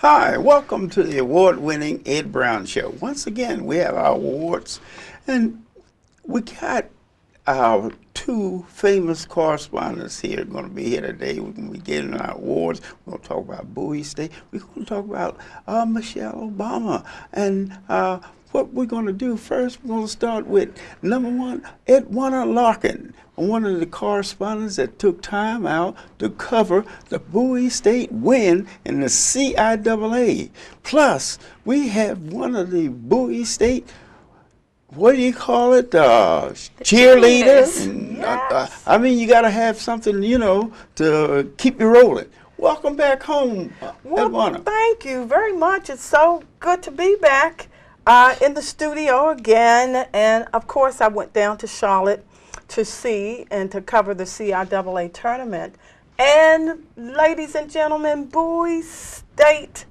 Hi, welcome to the award-winning Ed Brown Show. Once again, we have our awards, and we got our two famous correspondents here going to be here today. We're going to be getting our awards. We're going to talk about Bowie State. We're going to talk about Michelle Obama. And what we're going to do first, we're going to start with number one, Edwina Larkin, one of the correspondents that took time out to cover the Bowie State win in the CIAA. Plus, we have one of the Bowie State, what do you call it? Cheerleaders. Yes. I mean, you got to have something, to keep you rolling. Welcome back home, Edwina. Thank you very much. It's so good to be back in the studio again. And of course, I went down to Charlotte to see and to cover the CIAA tournament. And ladies and gentlemen, Bowie State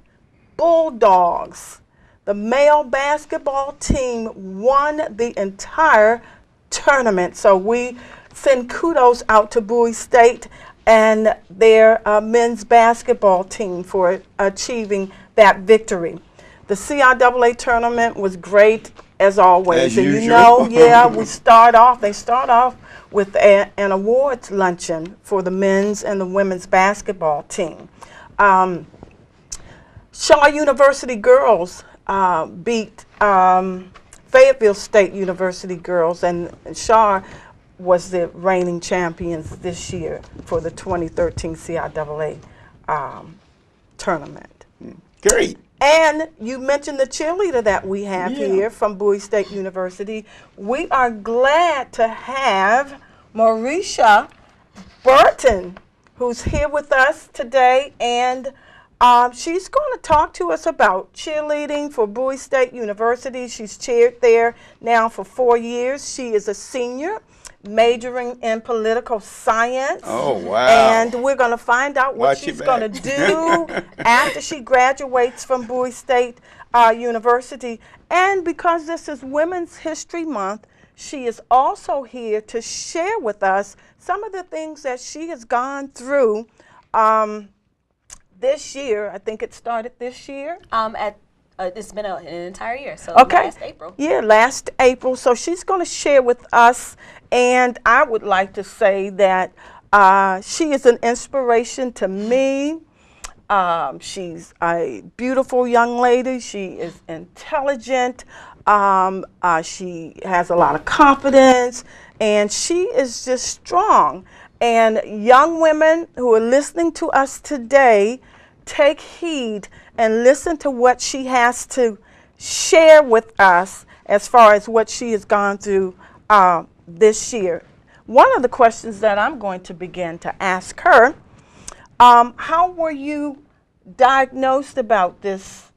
Bulldogs, the male basketball team, won the entire tournament. So we send kudos out to Bowie State and their men's basketball team for achieving that victory. The CIAA tournament was great as always. As and usual. they start off with an awards luncheon for the men's and the women's basketball team. Shaw University girls beat Fayetteville State University girls, and Shaw was the reigning champions this year for the 2013 CIAA tournament. Great. And you mentioned the cheerleader that we have here from Bowie State University. We are glad to have Marisha Burton, who's here with us today, and she's going to talk to us about cheerleading for Bowie State University. She's cheered there now for 4 years. She is a senior, majoring in political science. Oh, wow. And we're going to find out what Watch she's your going back. to do after she graduates from Bowie State University. And because this is Women's History Month, she is also here to share with us some of the things that she has gone through this year. I think it started this year. It's been an entire year, so Okay. last April. Yeah, last April. So she's going to share with us, and I would like to say that she is an inspiration to me. She's a beautiful young lady. She is intelligent. She has a lot of confidence, and she is just strong. And young women who are listening to us today, take heed and listen to what she has to share with us as far as what she has gone through this year. One of the questions that I'm going to begin to ask her, how were you diagnosed about this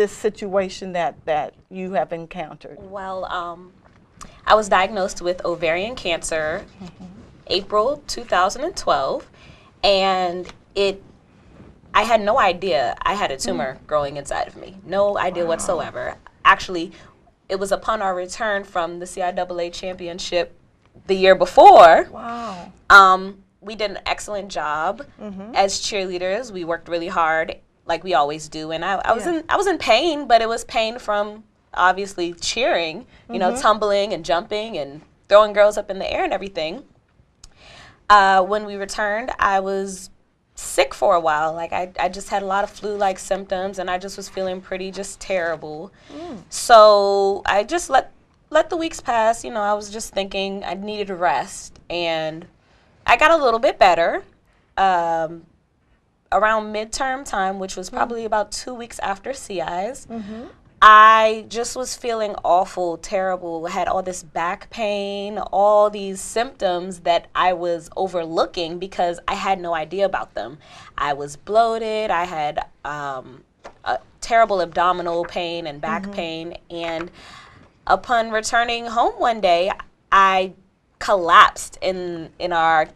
situation that you have encountered? Well, I was diagnosed with ovarian cancer April 2012, and I had no idea I had a tumor growing inside of me. No idea whatsoever. Actually, it was upon our return from the CIAA championship the year before. Wow. We did an excellent job as cheerleaders. We worked really hard, like we always do. And I was in pain, but it was pain from obviously cheering, tumbling and jumping and throwing girls up in the air and everything. When we returned, I was sick for a while. Like I just had a lot of flu-like symptoms, and I just was feeling pretty just terrible. So I just let the weeks pass. I was just thinking I needed a rest, and I got a little bit better around midterm time, which was probably about 2 weeks after CIs. I just was feeling awful, terrible. I had all this back pain, all these symptoms that I was overlooking because I had no idea about them. I was bloated. I had a terrible abdominal pain and back pain. And upon returning home one day, I collapsed in our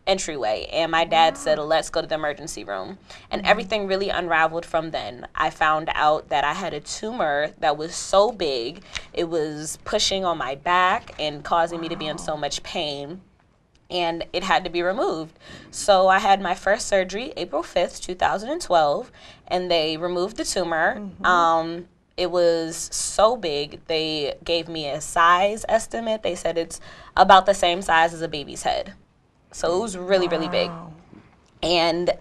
entryway, and my dad said, let's go to the emergency room. And everything really unraveled from then. I found out that I had a tumor that was so big, it was pushing on my back and causing me to be in so much pain. and it had to be removed. So I had my first surgery April 5th, 2012, and they removed the tumor. It was so big. They gave me a size estimate. They said it's about the same size as a baby's head. So it was really, really big. And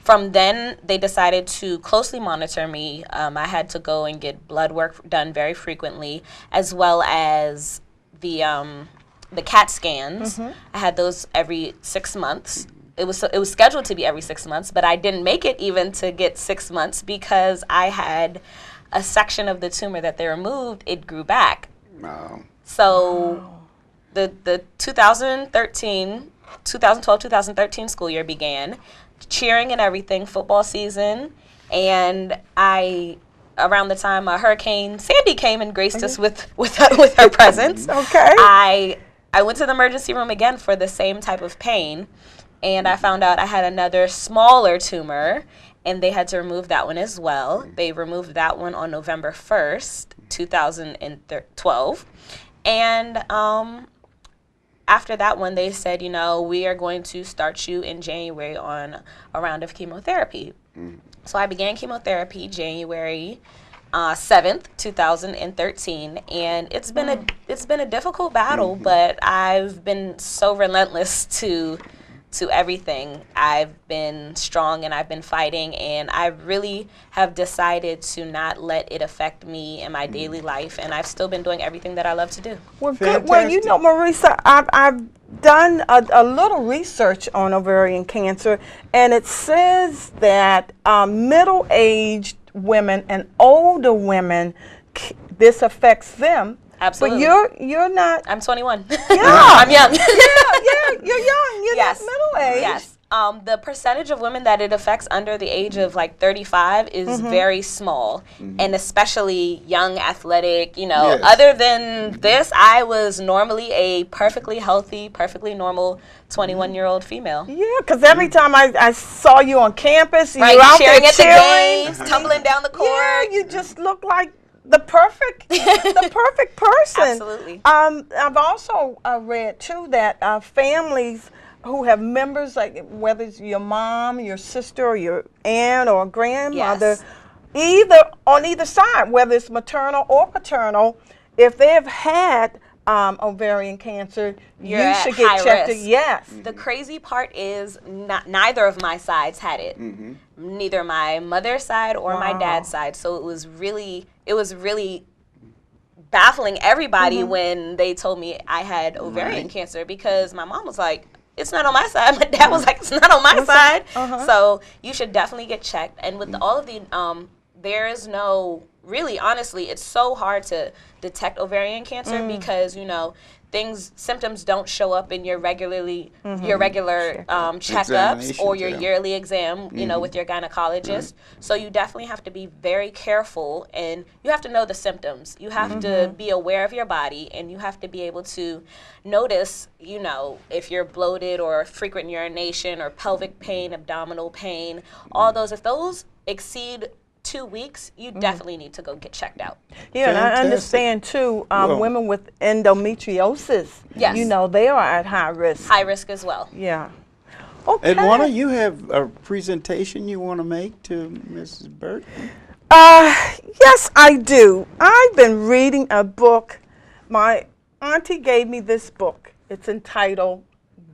from then, they decided to closely monitor me. I had to go and get blood work done very frequently, as well as the CAT scans. I had those every 6 months. It was scheduled to be every 6 months, but I didn't make it even to get 6 months because I had a section of the tumor that they removed. It grew back. Wow. So the 2012-2013 school year began, cheering and everything, football season, and around the time Hurricane Sandy came and graced us with her presence. Okay. I went to the emergency room again for the same type of pain, and I found out I had another smaller tumor, and they had to remove that one as well. They removed that one on November 1st, 2012. And after that one, they said, we are going to start you in January on a round of chemotherapy. So I began chemotherapy January 7th, 2013, and it's been a difficult battle, but I've been so relentless to everything. I've been strong and I've been fighting, and I really have decided to not let it affect me in my daily life, and I've still been doing everything that I love to do. Well, good. Well, Marisa, I've done a little research on ovarian cancer, and it says that middle-aged women and older women, this affects them. Absolutely. But you're not. I'm 21. Yeah. I'm young. You're young. You're Yes. not middle-aged. Yes. The percentage of women that it affects under the age of 35 is very small, and especially young, athletic. Yes. Other than this, I was normally a perfectly healthy, perfectly normal 21-year-old female. Yeah, because every time I saw you on campus, Right, you were out cheering there at the cheering. games, tumbling down the court. Yeah, you just look like the perfect person. Absolutely. I've also read too that families who have members, like whether it's your mom, your sister, or your aunt or grandmother, on either side, whether it's maternal or paternal, if they've had ovarian cancer, You're you at should get high checked. risk. Yes. The crazy part is neither of my sides had it. Neither my mother's side or my dad's side. So it was really baffling everybody when they told me I had ovarian cancer, because my mom was like, it's not on my side. My dad was like, it's not on my side. So you should definitely get checked. And with all of the, there is no, really, honestly, it's so hard to detect ovarian cancer because, symptoms don't show up in your regular checkups or your yearly exam, with your gynecologist. So you definitely have to be very careful, and you have to know the symptoms. You have to be aware of your body, and you have to be able to notice, if you're bloated or frequent urination or pelvic pain, abdominal pain, all those. If those exceed 2 weeks, you definitely need to go get checked out. Yeah, and I understand too, women with endometriosis, they are at high risk. High risk as well. Yeah. Okay. Edwana, you have a presentation you want to make to Mrs. Burton? Yes, I do. I've been reading a book. My auntie gave me this book. It's entitled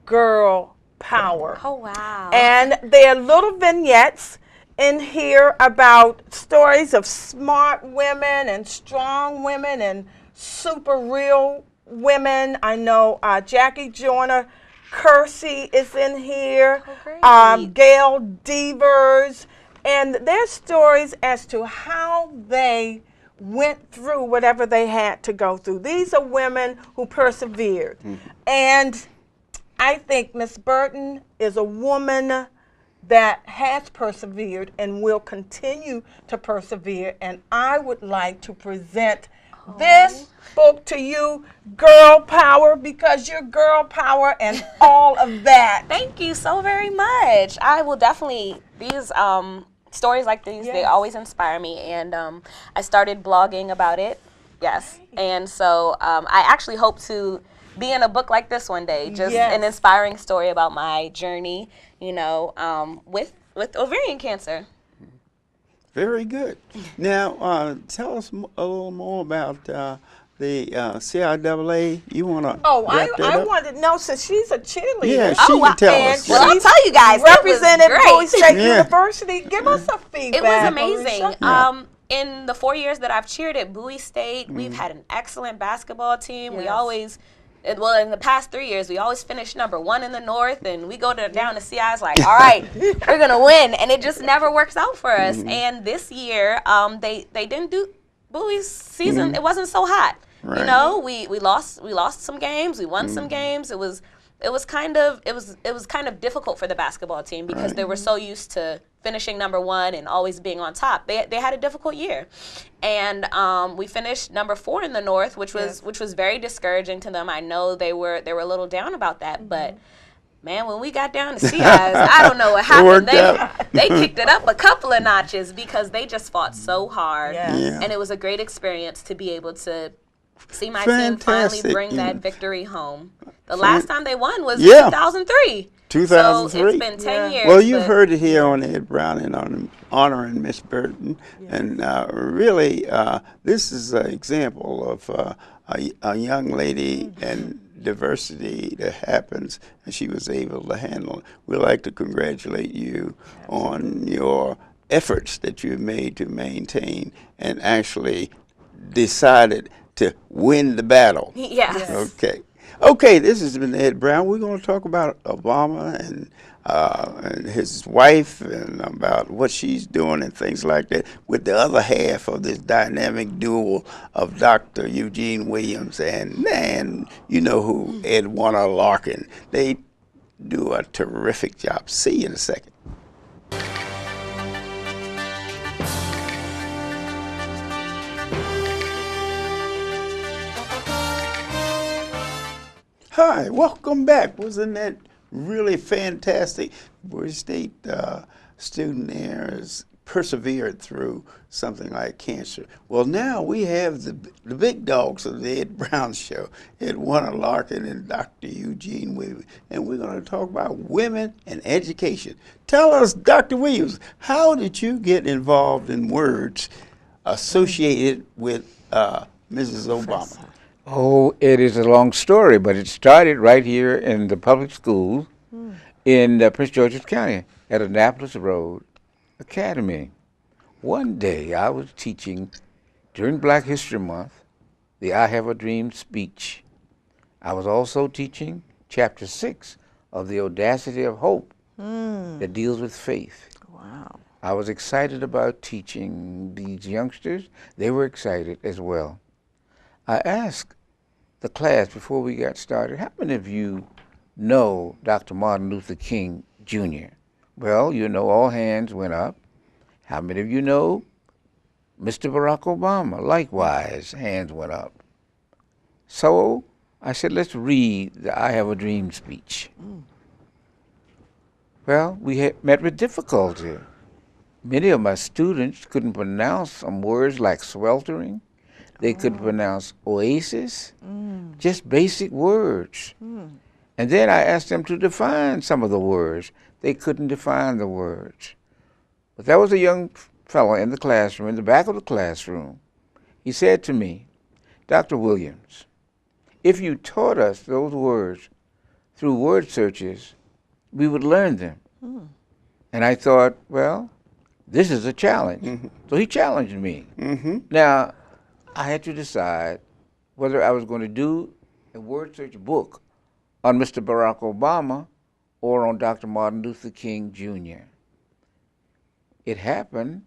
Girl Power. Oh, wow. And there are little vignettes in here about stories of smart women and strong women and super real women. I know Jackie Joyner Kersey is in here, Gail Devers, and their stories as to how they went through whatever they had to go through. These are women who persevered. And I think Miss Burton is a woman that has persevered and will continue to persevere. And I would like to present this book to you, Girl Power, because you're girl power and all of that. Thank you so very much. I will definitely, these stories like these, they always inspire me. And I started blogging about it. Yes. And so I actually hope to be in a book like this one day. Just Yes. an inspiring story about my journey, with ovarian cancer. Very good. Now, tell us a little more about the CIAA. You want to Oh, wrap that I up? wanted to know, since she's a cheerleader. Yeah, she can tell and us. Well, I'll she's tell you guys, it was represented great. Bowie State Yeah. University. Give us a feedback. It was amazing. Alicia. Yeah. In the 4 years that I've cheered at Bowie State, we've had an excellent basketball team. We Yes. always, well, in the past 3 years, we always finish number 1 in the North, and we go down to CI's like, all right, we're gonna win, and it just never works out for us. And this year, they didn't do Bowie's season. It wasn't so hot. Right. You know, we lost some games, we won some games. It was kind of difficult for the basketball team because Right. they were so used to finishing number 1 and always being on top. They had a difficult year, and we finished number 4 in the North, which was very discouraging to them. I know they were a little down about that, but man, when we got down to CI's, I don't know what happened. worked out. They kicked it up a couple of notches because they just fought so hard, Yes. Yeah. and it was a great experience to be able to see my team finally Fantastic. bring Yeah. that victory home. The last time they won was Yeah. 2003. 2003. So it's been 10 years. Well, you've but- heard it here on Ed Brown and honoring Miss Burton, and really, this is an example of a young lady and diversity that happens, and she was able to handle it. We'd like to congratulate you on your efforts that you've made to maintain and actually decided to win the battle. Yes. Okay. Okay, this has been Ed Brown. We're going to talk about Obama and his wife and about what she's doing and things like that with the other half of this dynamic duo of Dr. Eugene Williams and you know who, Edwina Larkin. They do a terrific job. See you in a second. Hi, welcome back. Wasn't that really fantastic? Bowie State student there has persevered through something like cancer. Well, now we have the big dogs of the Ed Brown Show, Edwina Larkin and Dr. Eugene Williams, and we're going to talk about women and education. Tell us, Dr. Williams, how did you get involved in words associated with Mrs. Obama? Oh, it is a long story, but it started right here in the public schools in Prince George's County at Annapolis Road Academy. One day I was teaching during Black History Month the I Have a Dream speech. I was also teaching Chapter 6 of The Audacity of Hope that deals with faith. Wow. I was excited about teaching these youngsters. They were excited as well. I asked the class before we got started, how many of you know Dr. Martin Luther King Jr.? Well, you know, all hands went up. How many of you know Mr. Barack Obama? Likewise, hands went up. So I said, let's read the I Have a Dream speech. Well, we had met with difficulty. Many of my students couldn't pronounce some words like sweltering. They couldn't pronounce oasis, just basic words. And then I asked them to define some of the words. They couldn't define the words. But there was a young fellow in the classroom, in the back of the classroom. He said to me, Dr. Williams, if you taught us those words through word searches, we would learn them. And I thought, well, this is a challenge. So he challenged me. Now, I had to decide whether I was going to do a word search book on Mr. Barack Obama or on Dr. Martin Luther King Jr. It happened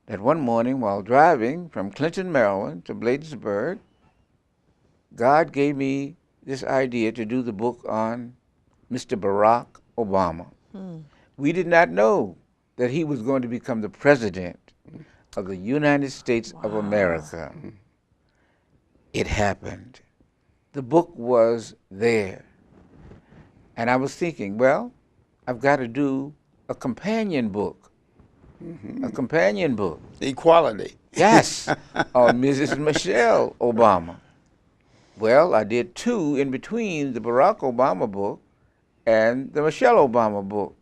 that one morning while driving from Clinton, Maryland to Bladensburg, God gave me this idea to do the book on Mr. Barack Obama. We did not know that he was going to become the president of the United States of America. It happened. The book was there. And I was thinking, well, I've got to do a companion book. A companion book. Equality. Yes, on Mrs. Michelle Obama. Well, I did 2 in between the Barack Obama book and the Michelle Obama book.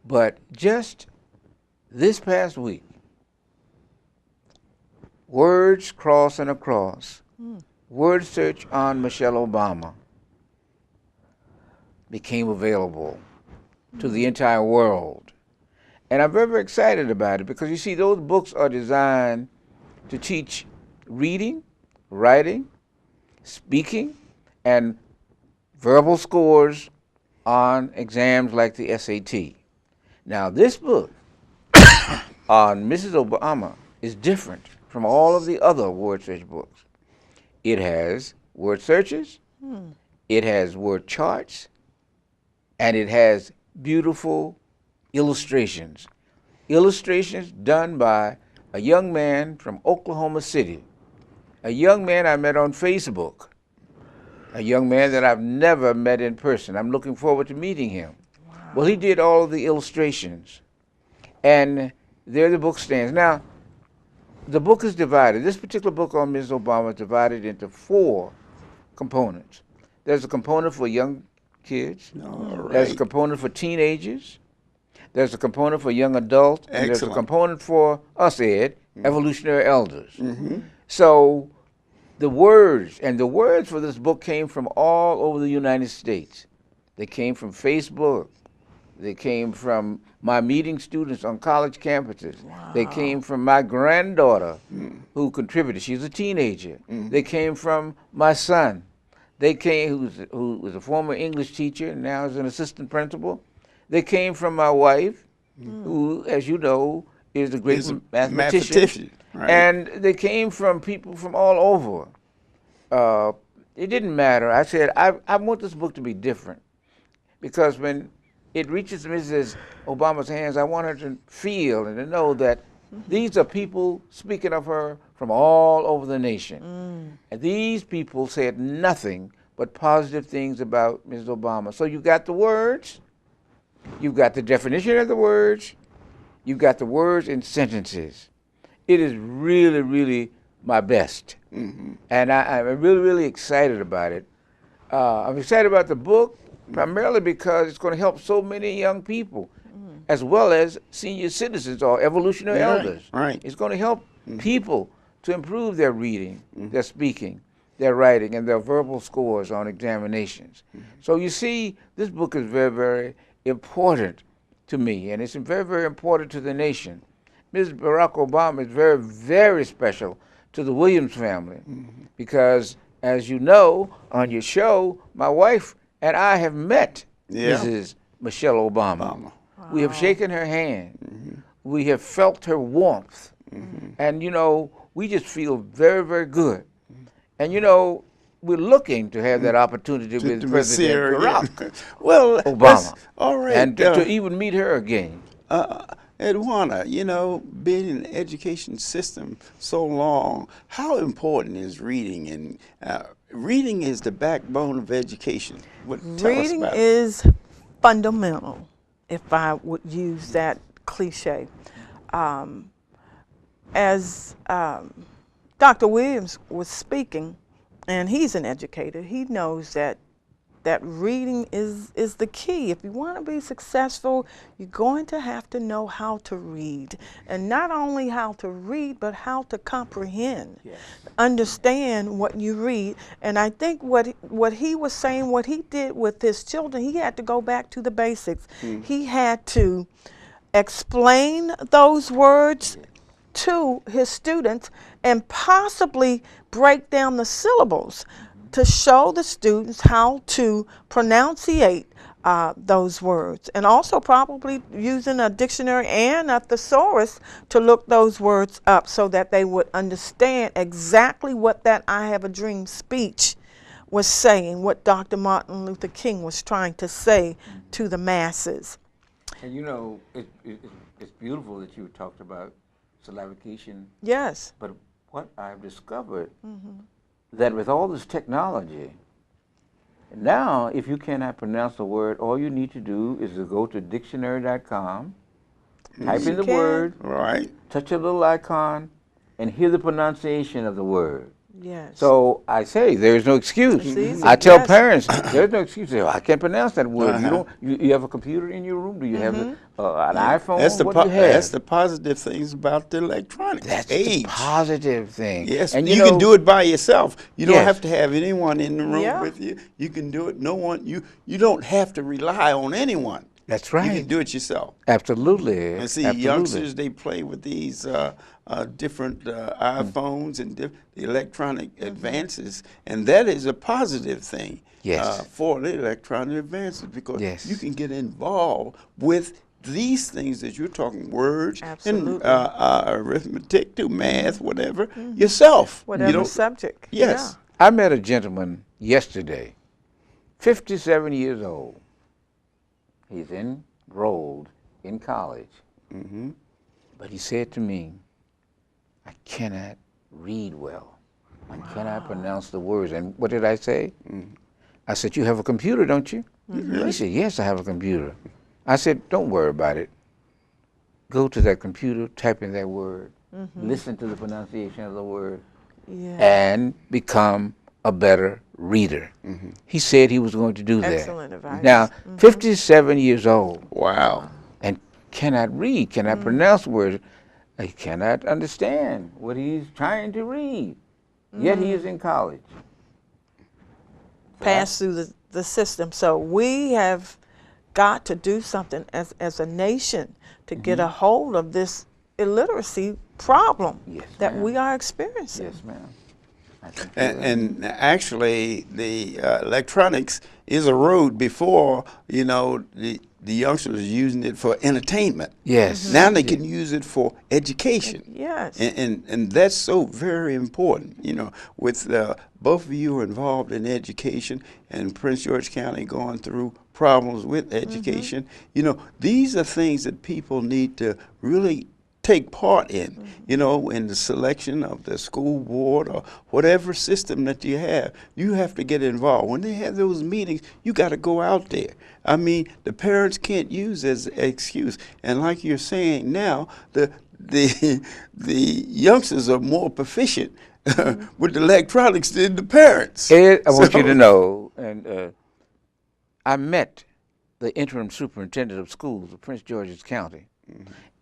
But just this past week, Words Crossing Across, word search on Michelle Obama became available to the entire world. And I'm very, very excited about it because you see, those books are designed to teach reading, writing, speaking, and verbal scores on exams like the SAT. Now, this book on Mrs. Obama is different from all of the other word search books. It has word searches, it has word charts, and it has beautiful illustrations. Illustrations done by a young man from Oklahoma City, a young man I met on Facebook, a young man that I've never met in person. I'm looking forward to meeting him. Wow. Well, he did all of the illustrations, and there the book stands. Now, the book is divided. This particular book on Ms. Obama is divided into 4 components. There's a component for young kids. Right. There's a component for teenagers. There's a component for young adults. And there's a Excellent. component for us, Ed, evolutionary elders. So the words for this book came from all over the United States. They came from Facebook. They came from my meeting students on college campuses. Wow. They came from my granddaughter who contributed. She's a teenager. They came from my son. They came, who was a former English teacher and now is an assistant principal. They came from my wife, who, as you know, is a great mathematician. Right. And they came from people from all over. It didn't matter. I said, I want this book to be different because when it reaches Mrs. Obama's hands, I want her to feel and to know that these are people speaking of her from all over the nation. And these people said nothing but positive things about Mrs. Obama. So you got the words, you've got the definition of the words, you've got the words in sentences. It is really, really my best. And I'm really, really excited about it. I'm excited about the book primarily because it's going to help so many young people as well as senior citizens or evolutionary elders. Right. It's going to help people to improve their reading, their speaking, their writing, and their verbal scores on examinations. So you see, this book is very, very important to me, and it's very, very important to the nation. Mrs. Barack Obama is very, very special to the Williams family because, as you know, on your show, my wife and I have met Mrs. Michelle Obama. Wow. We have shaken her hand. We have felt her warmth. And, you know, we just feel very, very good. And, you know, we're looking to have that opportunity with President Barack well, Obama. All right. And to even meet her again. Edwana, you know, being in the education system so long, how important is reading? And reading is the backbone of education. Reading is fundamental, if I would use that cliche. As Dr. Williams was speaking, and he's an educator, he knows that reading is the key. If you want to be successful, you're going to have to know how to read. And not only how to read, but how to comprehend, understand what you read. And I think what he was saying, what he did with his children, he had to go back to the basics. He had to explain those words to his students and possibly break down the syllables to show the students how to pronunciate those words, and also probably using a dictionary and a thesaurus to look those words up so that they would understand exactly what that I Have a Dream speech was saying, what Dr. Martin Luther King was trying to say to the masses. And you know, it's beautiful that you talked about syllabication. Yes. But what I've discovered that with all this technology, now if you cannot pronounce a word, all you need to do is to go to dictionary.com, type in the word, Right. touch a little icon, and hear the pronunciation of the word. Yes. So I say there's no excuse. It's easy, I tell yes. parents there's no excuse. They say, I can't pronounce that word. Uh-huh. You don't. You have a computer in your room? Do you have an iPhone? That's the what do you have? that's the positive things about the electronic That's age. the positive thing. Yes, and you can do it by yourself. You don't Yes. have to have anyone in the room Yeah. with you. You can do it. No one. You don't have to rely on anyone. That's You right. can do it yourself. Absolutely. And see, Absolutely. youngsters, they play with these different iPhones and the electronic advances, and that is a positive thing Yes. for the electronic advances because Yes. you can get involved with these things that you're talking, words Absolutely. and arithmetic to math, whatever, yourself. You Whatever don't- subject. Yes. I met a gentleman yesterday, 57 years old. He's enrolled in college. Mm-hmm. But he said to me, I cannot read well. I cannot pronounce the words. And what did I say? I said, you have a computer, don't you? He said, yes, I have a computer. I said, don't worry about it. Go to that computer, type in that word, listen to the pronunciation of the word, Yeah. and become a better reader. He said he was going to do that. Excellent advice. Now, 57 years old Wow. and cannot read, cannot pronounce words. He cannot understand what he's trying to read. Yet he is in college. Pass through the system. So we have got to do something as a nation to get a hold of this illiteracy problem Yes, that ma'am. we are experiencing. Yes, ma'am. I think you're right. And actually, the electronics is a road before, the youngsters are using it for entertainment. Yes. Now they can use it for education. Yes. And that's so very important. With both of you are involved in education and Prince George County going through problems with education, these are things that people need to really take part in, in the selection of the school board or whatever system that you have. You have to get involved. When they have those meetings, you got to go out there. I mean, the parents can't use as an excuse. And like you're saying now, the youngsters are more proficient with the electronics than the parents. Ed, I want you So- to know, and I met the interim superintendent of schools of Prince George's County,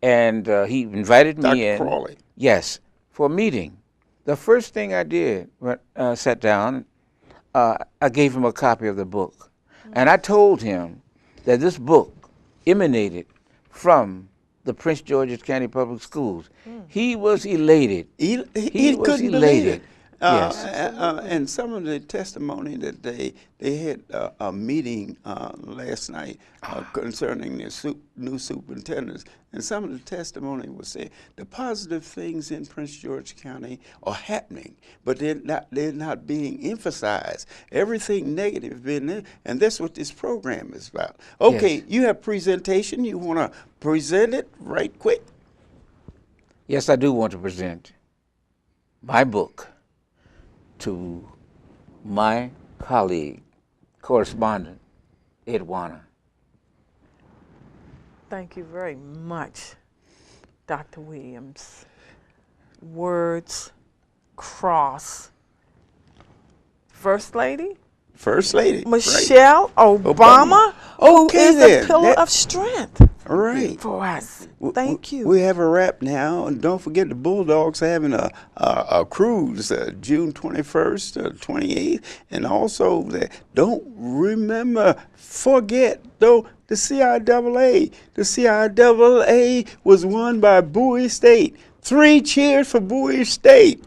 and he invited me Dr. in. Crawley. Yes, for a meeting. The first thing I did when I sat down, I gave him a copy of the book, and I told him that this book emanated from the Prince George's County Public Schools. He was elated. He was couldn't believe elated. it. Yes. And some of the testimony that they had a meeting last night concerning the new superintendents, and some of the testimony was saying the positive things in Prince George County are happening, but they're not being emphasized. Everything negative being there, and that's what this program is about. Okay, Yes. you have presentation. You want to present it right quick? Yes, I do want to present my book to my colleague, correspondent, Ed Warner. Thank you very much, Dr. Williams. Words cross. First Lady, First Lady. right. Michelle Obama, Obama. who Okay is then. the pillar That- of strength All right. for us. W- Thank w- you. We have a wrap now, and don't forget the Bulldogs having a cruise June 21st, 28th, and also forget the CIAA. The CIAA was won by Bowie State. 3 cheers for Bowie State.